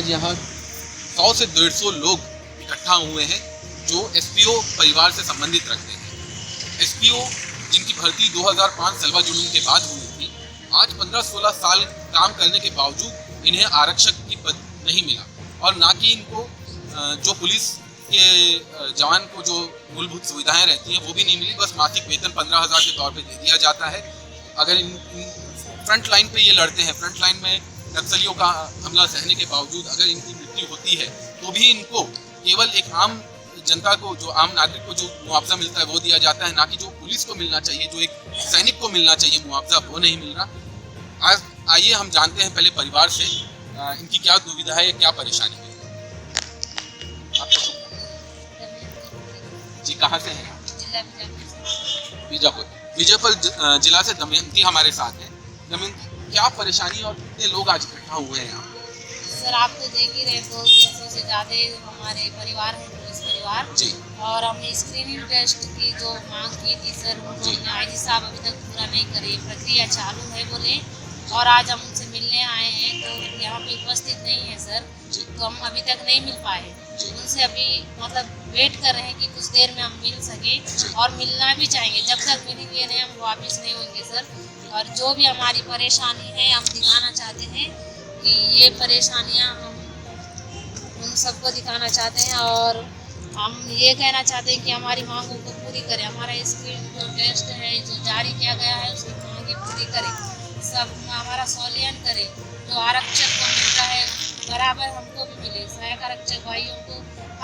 आज यहाँ 100 से 150 लोग इकट्ठा हुए हैं जो एसपीओ परिवार से संबंधित रखते हैं। एसपीओ जिनकी भर्ती 2005 सलवा जुलूम के बाद हुई थी, आज 15-16 साल काम करने के बावजूद इन्हें आरक्षक की पद नहीं मिला और ना कि इनको जो पुलिस के जवान को जो मूलभूत सुविधाएं रहती हैं वो भी नहीं मिली। बस मासिक वेतन 15,000 के तौर पे दे दिया जाता है। अगर इन फ्रंट लाइन पे ये लड़ते हैं, फ्रंट लाइन में नक्सलियों का हमला सहने के बावजूद अगर इनकी मृत्यु होती है तो भी इनको केवल एक आम जनता को, जो आम नागरिक को जो मुआवजा मिलता है वो दिया जाता है, ना कि जो पुलिस को मिलना चाहिए, जो एक सैनिक को मिलना चाहिए मुआवजा, वो नहीं मिल रहा। आज आइए हम जानते हैं पहले परिवार से इनकी क्या दुविधा है, क्या परेशानी है। जी कहाँ से हैं? बीजापुर। बीजापुर जिला से दमयंती हमारे साथ है। दमयंती, क्या परेशानी और कितने लोग आज इकट्ठा हुए हैं यहाँ? सर आप तो देख ही रहे, 200-300 से ज़्यादा हमारे परिवार है, पुलिस परिवार जी। और हमने स्क्रीनिंग टेस्ट की जो मांग की थी सर, उन्होंने आईजी साहब अभी तक पूरा नहीं करे, प्रक्रिया चालू है बोले, और आज हम उनसे मिलने आए हैं तो यहाँ पे उपस्थित नहीं है सर, तो हम अभी तक नहीं मिल पाए। उनसे अभी मतलब वेट कर रहे हैं कि कुछ देर में हम मिल सके और मिलना भी चाहेंगे। जब तक मिलेंगे नहीं हम वापस नहीं होंगे सर। और जो भी हमारी परेशानी है हम दिखाना चाहते हैं कि ये परेशानियां हम उन सबको दिखाना चाहते हैं और हम ये कहना चाहते हैं कि हमारी मांगों को पूरी करें। हमारा स्क्रीन जो टेस्ट है जो जारी किया गया है उसकी मांगे पूरी करें, सब हमारा संविलियन करें, जो आरक्षक को मिलता है बराबर हमको भी मिले, सहायक आरक्षक भाइयों को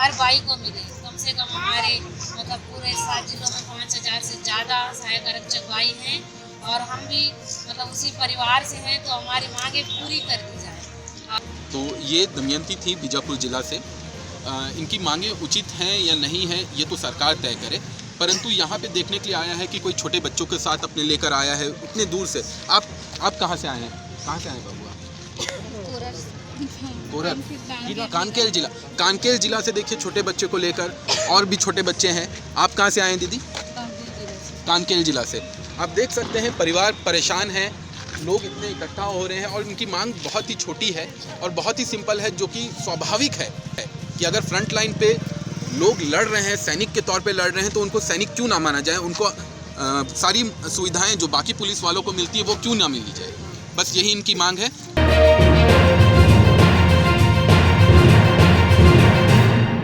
हर भाई को मिले। कम से कम हमारे मतलब पूरे 7 जिलों में 5,000 से ज़्यादा सहायक आरक्षक भाई हैं और हम भी मतलब उसी परिवार से हैं, तो हमारी मांगे पूरी कर दी जाए। तो ये दमयंती थी बीजापुर जिला से। इनकी मांगे उचित हैं या नहीं है ये तो सरकार तय करे, परंतु यहाँ पे देखने के लिए आया है कि कोई छोटे बच्चों के साथ अपने लेकर आया है उतने दूर से। आप कहाँ से आए हैं? कहाँ से आए बाबू? कानकेर जिला। कानकेर जिला से देखिए छोटे बच्चे को लेकर, और भी छोटे बच्चे हैं। आप कहाँ से आए हैं दीदी? कानकेर जिला से। आप देख सकते हैं परिवार परेशान है, लोग इतने इकट्ठा हो रहे हैं और उनकी मांग बहुत ही छोटी है और बहुत ही सिंपल है, जो कि स्वाभाविक है कि अगर फ्रंट लाइन पे लोग लड़ रहे हैं, सैनिक के तौर पे लड़ रहे हैं, तो उनको सैनिक क्यों ना माना जाए, उनको सारी सुविधाएं जो बाकी पुलिस वालों को मिलती है वो क्यों ना मिलनी चाहिए। बस यही इनकी मांग है।